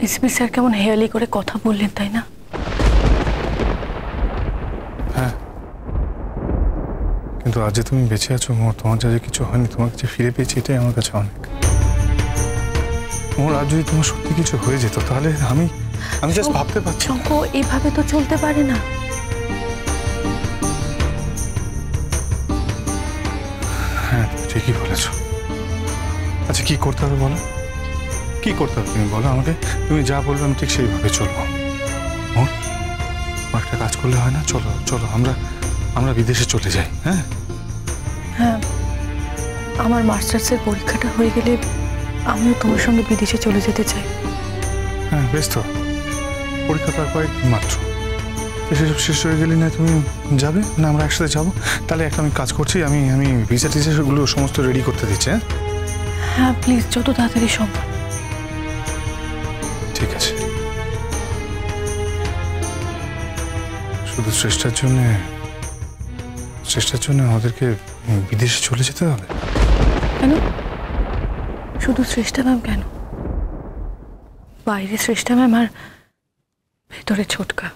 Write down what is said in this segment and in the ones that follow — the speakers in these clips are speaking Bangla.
এসপি স্যার কেমন হেয়ালি করে কথা বললেন, তাই না? হ্যাঁ, কিন্তু আজ যে তুমি বেঁচে আছো মোর, তোমার যা কিছু হয়নি, তোমাকে যে ফিরে পেয়েছি এটাই আমার কাছে অনেক। মোর আজ যদি তোমার সত্যি কিছু হয়ে যেত তাহলে আমি জাস্ট ভাবতে পারছি। শঙ্কু, এইভাবে তো চলতে পারে না। হ্যাঁ, ঠিকই বলেছ। আচ্ছা, কি করতে হবে বলো? কি করতে হবে তুমি বলো আমাকে। তুমি যা বলবে আমি ঠিক সেইভাবে চলবো। মোর একটা কাজ করলে হয় না? চলো চলো, আমরা বিদেশে চলে যাই। হ্যাঁ হ্যাঁ, আমার মাস্টার্সের পরীক্ষাটা হয়ে গেলে আমিও তোমার সঙ্গে বিদেশে চলে যেতে চাই। হ্যাঁ, বেশ তো। পরীক্ষা তার কয়েকদিন মাত্র, সেসব শেষ হয়ে গেলে না তুমি যাবে না, আমরা একসাথে যাবো। তাহলে একটা আমি কাজ করছি, আমি ভিসা টিসাগুলো সমস্ত রেডি করতে দিচ্ছি। হ্যাঁ হ্যাঁ, প্লিজ, যত তাড়াতাড়ি সম্ভব। ঠিক আছে। শুধু চেষ্টার জন্য আমাদেরকে বিদেশে চলে যেতে হবে? কেন? শুধু শ্রেষ্ঠা ম্যাম কেন? বাইরে শ্রেষ্ঠা ম্যাম আর ভেতরে ছোটকা।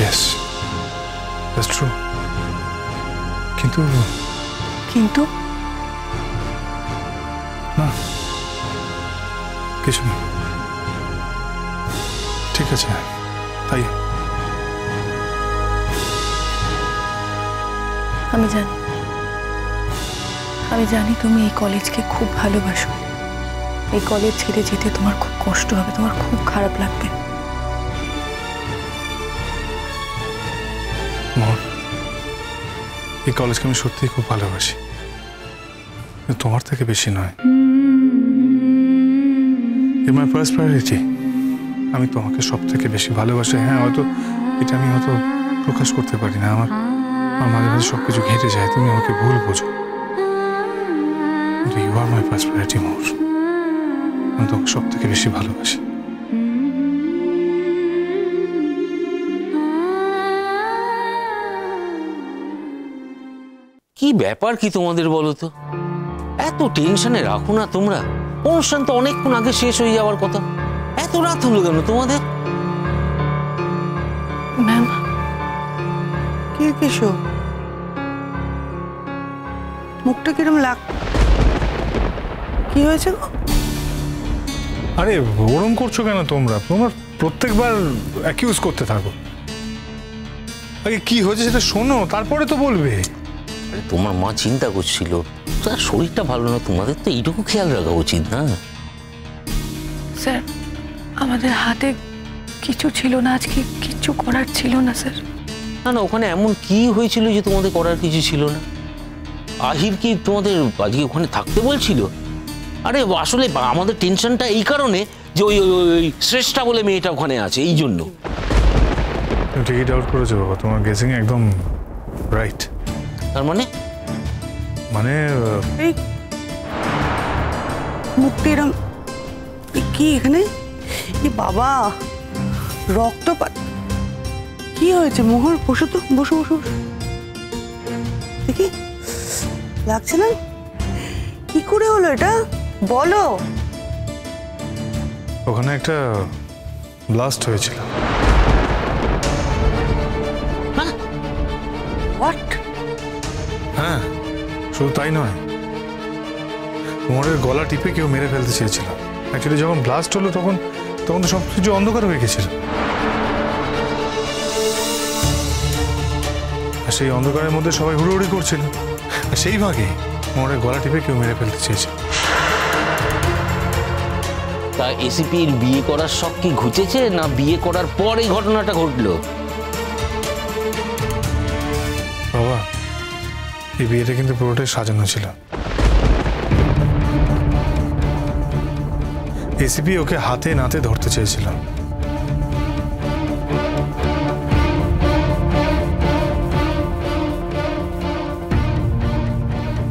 Yes, that's true. কিন্তু না, কিছু না। ঠিক আছে, তাই। আমি জানি তুমি এই কলেজকে খুব ভালোবাসো। এই কলেজ ছেড়ে যেতে তোমার খুব কষ্ট হবে, তোমার খুব খারাপ লাগবে। এই কলেজকে আমি সত্যিই খুব ভালোবাসি, তোমার থেকে বেশি নয়। It's my first priority. আমি তোমাকে সব থেকে বেশি ভালোবাসি। হ্যাঁ, হয়তো এটা আমি হয়তো প্রকাশ করতে পারি না, আমার মাঝে মাঝে সবকিছু ঘেঁটে যায়, তুমি আমাকে ভুল বোঝো। কিন্তু you are my first priority more. আমি তোমাকে সব থেকে বেশি ভালোবাসি। কি ব্যাপার কি তোমাদের বলো তো? এত টেনশনে রাখো না তোমরা। অনুষ্ঠান তো অনেকক্ষণ আগে শেষ হয়ে যাওয়ার কথা, এত রাত হলো কেন তোমাদের? ম্যাম, কি কেশব, মুখটা কিরম লাগ, কি হয়েছে গো? আরে ওরম করছো কেন তোমরা? তোমার প্রত্যেকবার অ্যাকিউজ করতে থাকো। আগে কি হয়েছে সেটা শোনো, তারপরে তো বলবে। তোমার মা চিন্তা করছিল, তার শরীরটা ভালো না, তোমাদের তো এইটুকু খেয়াল রাখা উচিত না? স্যার, আমাদের হাতে কিছু ছিল না, আজকে কিছু করার ছিল না স্যার। না না, ওখানে এমন কি হয়েছিল যে তোমাদের করার কিছু ছিল না? আহির কি তোমাদের আজকে ওখানে থাকতে বলছিল? আরে আসলে আমাদের টেনশনটা এই কারণে যে ওই শ্রেষ্ঠা বলে মেয়েটা ওখানে আছে, এই জন্য। তুমি ঠিকই ডাউট করেছো বাবা, তোমার গেসিং একদম রাইট। তার মানে এই মুখটা এরম কি এখানে? এ বাবা, রক্তপাত কি হয়েছে? মোহর বসো তো, বসো বসো দেখি, লাগছে না? কি করে হলো এটা বলো। ওখানে একটা ব্লাস্ট হয়েছিল। হোয়াট? হ্যাঁ, শুধু তাই নয়, মোহরের গলা টিপে কেউ মেরে ফেলতে চেয়েছিল। অ্যাকচুয়ালি যখন ব্লাস্ট হলো তখন তো সব কিছু অন্ধকার হয়ে গেছিল, আর সেই অন্ধকারের মধ্যে সবাই হুড়োহুড়ি করছিল, আর সেই ভাগে মোহরের গলা টিপে কেউ মেরে ফেলতে চেয়েছিল। তা এসিপির বিয়ে করার শখ কি ঘুচেছে, না বিয়ে করার পর এই ঘটনাটা ঘটলো? বাবা, এই বিয়েটা কিন্তু পুরোটাই সাজানো ছিল। এসিপি ওকে হাতে নাতে ধরতে চেয়েছিল।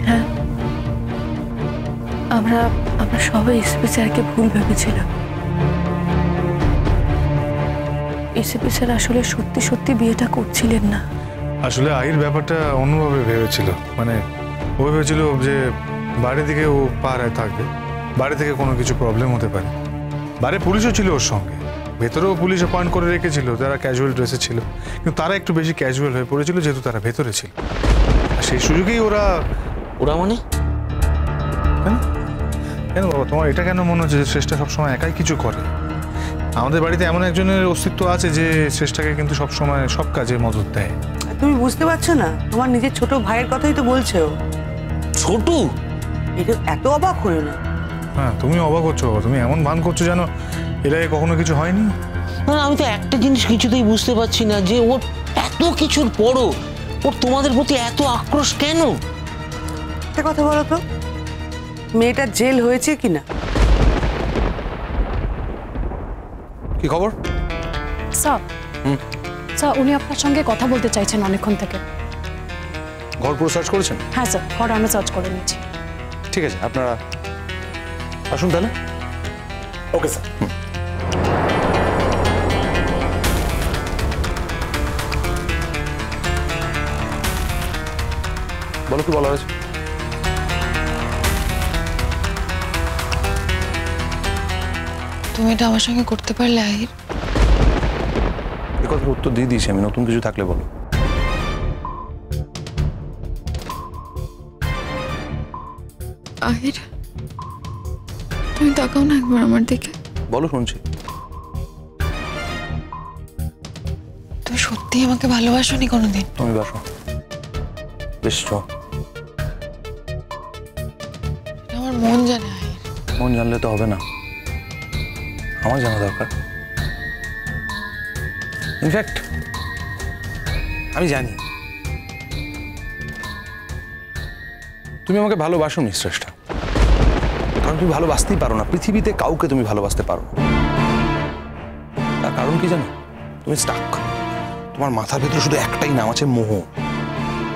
হ্যাঁ, আমরা সবাই এসপি স্যারকে ভুল ভেবেছিলাম। এসপি স্যার আসলে সত্যি সত্যি বিয়েটা করছিলেন না। আসলে আহির ব্যাপারটা অন্যভাবে ভেবেছিল, মানে ও ভেবেছিল যে বাইরের দিকে ও পাড়ায় থাকবে, বাড়ি থেকে কোনো কিছু প্রবলেম হতে পারে। বাইরে পুলিশও ছিল ওর সঙ্গে, ভেতরেও পুলিশ অ্যাপয়েন্ট করে রেখেছিল যারা ক্যাজুয়াল ড্রেসে ছিল, কিন্তু তারা একটু বেশি ক্যাজুয়াল হয়ে পড়েছিল যেহেতু তারা ভেতরে ছিল। আর সেই সুযোগেই ওরা মানে কেন বাবা, তোমার এটা কেন মনে হচ্ছে যে শ্রেষ্ঠা সবসময় একাই কিছু করে? আমাদের বাড়িতে এমন একজনের অস্তিত্ব আছে যে শ্রেষ্ঠাকে কিন্তু সবসময় সব কাজে মদত দেয়। তুমি বুঝতে পারছো না? তোমার নিজের ছোট ভাইয়ের কথাই তো বলছো। ছোট? এটা এত অবাক হলো না। হ্যাঁ, তুমি অবাক হচ্ছো, তুমি এমন ভান করছো যেন এর আগে কখনো কিছু হয়নি। না, আমি তো একটা জিনিস কিছুতেই বুঝতে পারছি না যে ওর এত কিছুর পরও ওর তোমাদের প্রতি এত আক্রোশ কেন? একটা কথা বলো তো, মেয়েটার জেল হয়েছে কিনা? কি খবর? স্যার স্যার, উনি আপনার সঙ্গে কথা বলতে চাইছেন অনেকক্ষণ থেকে। ঘর পুরো সার্চ করেছেন? হ্যাঁ স্যার, ঘর আমি সার্চ করে নিয়েছি। ঠিক আছে, আপনারা আসুন তাহলে। Okay sir. বলো, কি বলা হয়েছে? তুমি এটা আমার সঙ্গে করতে পারলে আহির? এ কথার উত্তর দিয়ে দিয়েছি আমি, নতুন কিছু থাকলে বলো। আহির, তুমি তাকাও না একবার আমার দিকে। বলো, শুনছি। তুমি সত্যি আমাকে ভালোবাসোনি কোনোদিন? তুমি বাসো বেশ, আমার মন জানে আহির। মন জানলে তো হবে না, আমার জানা দরকার। ইনফ্যাক্ট আমি জানি তুমি আমাকে ভালোবাসোনি শ্রেষ্ঠা, কারণ তুমি ভালোবাসতেই পারো না। পৃথিবীতে কাউকে তুমি ভালোবাসতে পারো না। তার কারণ কি জানো? তুমি স্টাক। তোমার মাথার ভেতরে শুধু একটাই নাম আছে, মোহ।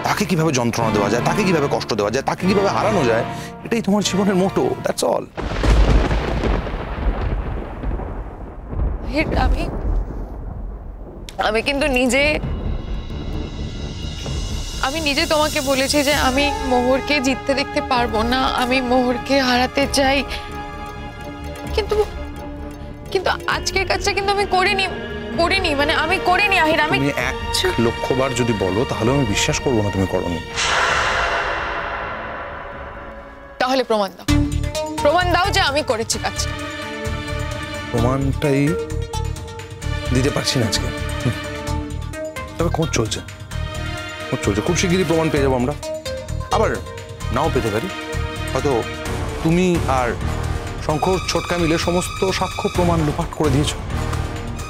তাকে কিভাবে যন্ত্রণা দেওয়া যায়, তাকে কিভাবে কষ্ট দেওয়া যায়, তাকে কিভাবে হারানো যায়, এটাই তোমার জীবনের মোটো। That's all. আহির, আমি কিন্তু আমি নিজে তোমাকে বলেছি যে আমি মোহরকে জিততে দেখতে পারবো না, আমি মোহরকে হারাতে চাই, কিন্তু কিন্তু আজকের কাজটা কিন্তু আমি করিনি। মানে আমি করিনি আহির। আমি 1,00,000 বার যদি বলো তাহলে আমি বিশ্বাস করবো না তুমি করোনি। তাহলে প্রমাণ দাও যে আমি করেছি কাজটা। প্রমাণটাই দিতে পারছি না আজকে, তবে খোঁজ চলছে। খুব শিগগিরই প্রমাণ পেয়ে যাবো আমরা, আবার নাও পেতে পারি। হয়তো তুমি আর শঙ্কর ছোটকা মিলে সমস্ত সাক্ষ্য প্রমাণ লোপাট করে দিয়েছ,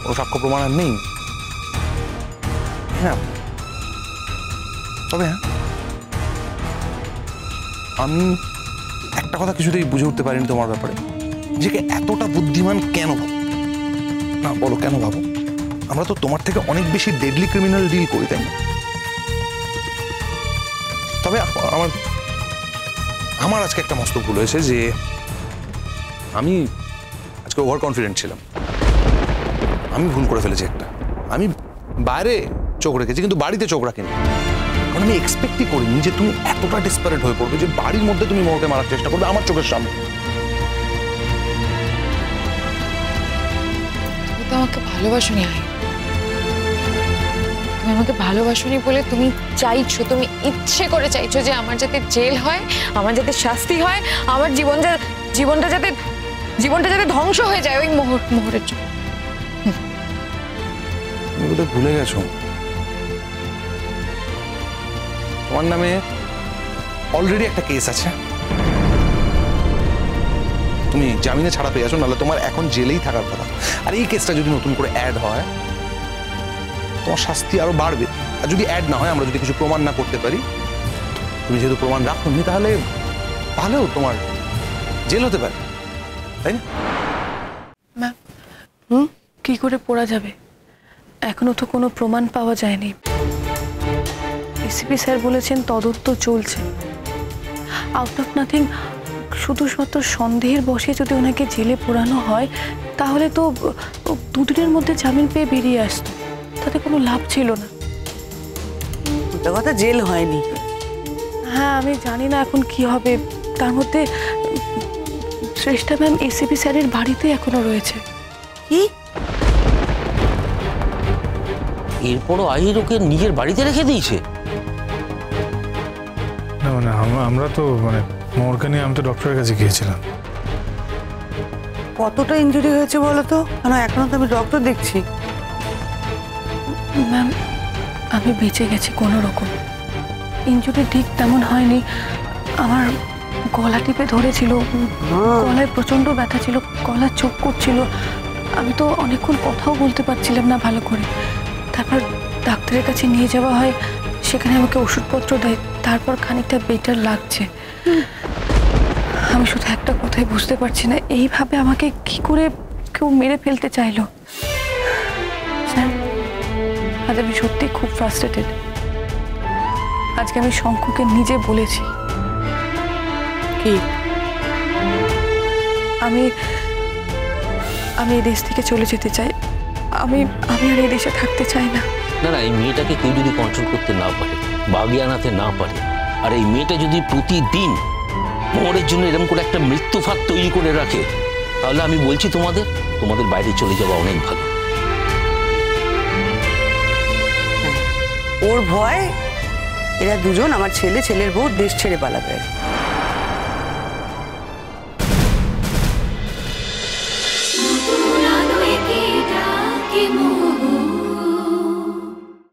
কোনো সাক্ষ্য প্রমাণ আর নেই। হ্যাঁ, তবে হ্যাঁ, আমি একটা কথা কিছুতেই বুঝে উঠতে পারিনি তোমার ব্যাপারে, নিজেকে এতটা বুদ্ধিমান কেন ভাবো? না বলো, কেন ভাবো? আমরা তো তোমার থেকে অনেক বেশি ডেডলি ক্রিমিনাল ডিল করি, তাই না? তবে আমার আজকে একটা মস্ত ভুল হয়েছে যে আমি আজকে ওভার কনফিডেন্ট ছিলাম। আমি ভুল করে ফেলেছি একটা। আমি বাইরে চোখ রেখেছি কিন্তু বাড়িতে চোখ রাখিনি। কারণ আমি এক্সপেক্টই করিনি যে তুমি এতটা ডেসপারেট হয়ে পড়বে যে বাড়ির মধ্যে তুমি মোহকে মারার চেষ্টা করবে আমার চোখের সামনে। তুমি তো আমাকে ভালোবাসোনি আহির। তুমি আমাকে ভালোবাসোনি বলে তুমি চাইছো, তুমি ইচ্ছে করে চাইছো যে আমার যাতে জেল হয়, আমার যাতে শাস্তি হয়, আমার জীবনটা যাতে ধ্বংস হয়ে যায় ওই মোহরের জন্য। তুমি বোধহয় ভুলে গেছো তোমার নামে অলরেডি একটা কেস আছে। তুমি জামিনে ছাড়া পেয়ে আছো, নাহলে তোমার এখন জেলেই থাকার কথা। আর এই কেসটা যদি নতুন করে অ্যাড হয় তোমার শাস্তি আরো বাড়বে। আর যদি অ্যাড না হয়, আমরা যদি কিছু প্রমাণ না করতে পারি, তুমি যেহেতু প্রমাণ রাখোনি, তাহলেও তোমার জেল হতে পারে, তাই না? ম্যাম, কি করে পড়া যাবে? এখনো তো কোনো প্রমাণ পাওয়া যায়নি। এসিপি স্যার বলেছেন তদন্ত চলছে। আউট অফ নাথিং, শুধুমাত্র সন্দেহের বশে যদি ওনাকে জেলে পোড়ানো হয় তাহলে তো 2 দিনের মধ্যে জামিন পেয়ে বেরিয়ে আসতো, তাতে কোনো লাভ ছিল না। ওটা কথা, জেল হয়নি। হ্যাঁ, আমি জানি না এখন কি হবে। তার মধ্যে শ্রেষ্ঠা ম্যাম এসিপি স্যারের বাড়িতে এখনো রয়েছে। কি? এরপরও আহির ওকে নিজের বাড়িতে রেখে দিয়েছে? না মানে আমরা তো মানে মোহরকে নিয়ে আমি তো ডক্টরের কাছে গিয়েছিলাম। কতটা ইনজুরি হয়েছে বলো তো? কেন এখনো তো আমি ডক্টর দেখছি। ম্যাম আমি বেঁচে গেছি কোনো রকম। ইনজুরি ঠিক তেমন হয়নি, আমার গলা টিপে ধরেছিল, গলায় প্রচণ্ড ব্যথা ছিল, গলা চোখ করছিল, আমি তো অনেকক্ষণ কথাও বলতে পারছিলাম না ভালো করে। তারপর ডাক্তারের কাছে নিয়ে যাওয়া হয়, সেখানে আমাকে ওষুধপত্র দেয়, তারপর খানিকটা বেটার লাগছে। আমি শুধু একটা কথাই বুঝতে পারছি না, এইভাবে আমাকে কি করে কেউ মেরে ফেলতে চাইলো। স্যার আজ আমি সত্যি খুব ফ্রাস্ট্রেটেড। আজকে আমি শঙ্কুকে নিজে বলেছি। কি? আমি এই দেশ থেকে চলে যেতে চাই। আমি আর এই দেশে থাকতে চাই না। না না, এই মেয়েটাকে কেউ যদি কন্ট্রোল করতে না পারে, বাগিয়ে আনাতে না পারে, আর এই মেয়েটা যদি প্রতিদিন মোহরের জন্য এরকম করে একটা মৃত্যু ফাঁদ তৈরি করে রাখে, তাহলে আমি বলছি তোমাদের বাইরে চলে যাওয়া অনেক ভালো। ওর ভয় এরা দুজন, আমার ছেলে ছেলের বউ, দেশ ছেড়ে পালাবে।